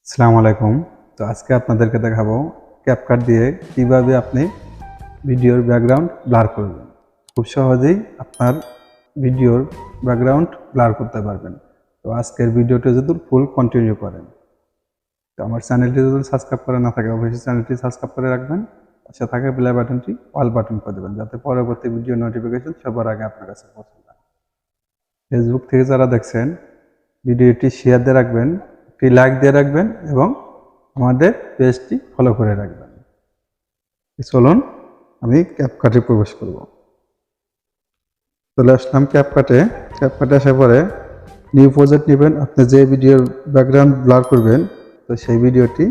আসসালামু আলাইকুম। তো আজকে আপনাদেরকে দেখাবো ক্যাপকাট দিয়ে কিভাবে আপনি ভিডিওর ব্যাকগ্রাউন্ড ব্লার করবেন। খুব সহজেই আপনার ভিডিওর ব্যাকগ্রাউন্ড ব্লার করতে পারবেন। তো আজকের ভিডিওটা যদি ফুল কন্টিনিউ করেন, তো আমার চ্যানেলটি যদি সাবস্ক্রাইব করা না থাকে অবশ্যই চ্যানেলটি সাবস্ক্রাইব করে রাখবেন। পাশে থাকা বেল বাটনটি অল বাটন করে দেবেন, যাতে পরবর্তী ভিডিও নোটিফিকেশন সবার আগে আপনার কাছে পৌঁছে যায়। ফেসবুক থেকে যারা দেখছেন ভিডিওটি শেয়ার দিয়ে রাখবেন, একটি লাইক দিয়ে রাখবেন এবং আমাদের পেজটি ফলো করে রাখবেন। চলুন আমি ক্যাপকাটে প্রবেশ করব। চলে আসলাম ক্যাপকাটে আসার পরে নিউ প্রজেক্ট নেবেন। আপনি যে ভিডিওর ব্যাকগ্রাউন্ড ব্লার করবেন, তো সেই ভিডিওটি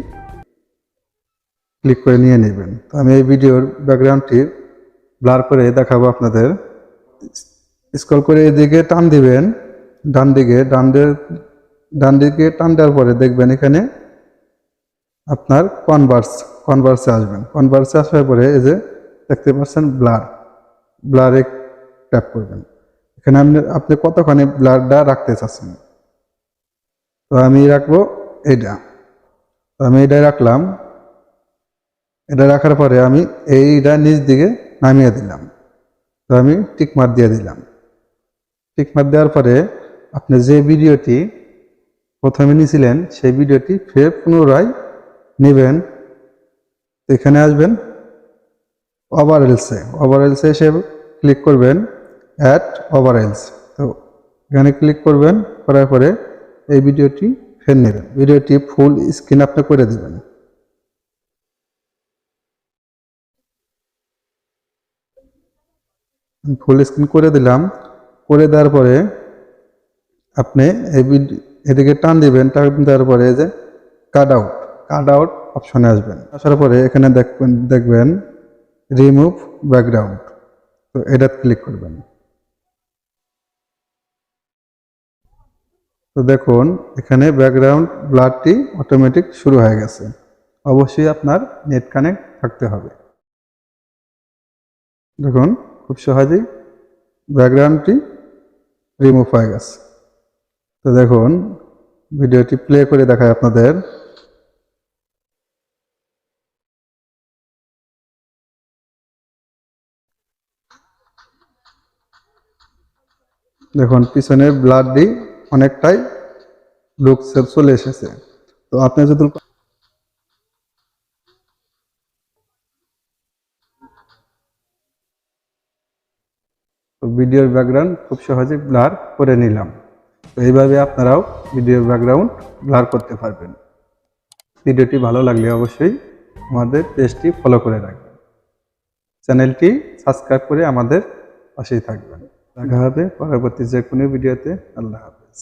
ক্লিক করে নিয়ে নেবেন। তো আমি এই ভিডিওর ব্যাকগ্রাউন্ডটি ব্লার করে দেখাবো আপনাদের। স্ক্রল করে এদিকে টান দিবেন, ডান দিকে টান দেওয়ার পরে দেখবেন এখানে আপনার কনভার্সে আসবেন। কনভার্সে আসার পরে এই যে দেখতে পাচ্ছেন ব্লারে ট্যাপ করবেন। এখানে আপনি কতখানি ব্লারটা রাখতে চাচ্ছেন। তো আমি রাখবো এটা। তো আমি এটা রাখলাম। এটা রাখার পরে আমি এইটা নিচ দিকে নামিয়ে দিলাম। তো আমি টিকমার্ক দিয়ে দিলাম। টিকমার্ক দেওয়ার পরে আপনি যে ভিডিওটি প্রথমে নিয়েছিলেন সেই ভিডিওটি ফের পুনরায় নেবেন। এখানে আসবেন ওভারএলসে এসে ক্লিক করবেন অ্যাড ওভারএলস। তো এখানে ক্লিক করবেন, করার পরে এই ভিডিওটি ফের নেবেন। ভিডিওটি ফুল স্ক্রিন আপনি করে দিবেন। ফুল স্ক্রিন করে দিলাম। করে দেওয়ার পরে আপনি এদিকে টান দিবেন। টান দেওয়ার পরে যে কাট আউট অপশনে আসবেন। আসার পরে এখানে দেখবেন রিমুভ ব্যাকগ্রাউন্ড। তো এটা ক্লিক করবেন। তো দেখুন এখানে ব্যাকগ্রাউন্ড ব্লারটি অটোমেটিক শুরু হয়ে গেছে। অবশ্যই আপনার নেট কানেক্ট থাকতে হবে। দেখুন খুব সহজেই ব্যাকগ্রাউন্ডটি রিমুভ হয়ে গেছে। তো দেখুন ভিডিওটি প্লে করে দেখায় আপনাদের। দেখুন পিছনের ব্লারটি অনেকটাই লুক চলে এসেছে। তো আপনি যদি ভিডিওর ব্যাকগ্রাউন্ড খুব সহজে ব্লার করে নিলাম। তো এইভাবে আপনারাও ভিডিওর ব্যাকগ্রাউন্ড ব্লার করতে পারবেন। ভিডিওটি ভালো লাগলে অবশ্যই আমাদের পেজটি ফলো করে রাখবেন, চ্যানেলটি সাবস্ক্রাইব করে আমাদের পাশেই থাকবেন। দেখা হবে পরবর্তী যে কোনো ভিডিওতে। আল্লাহ হাফেজ।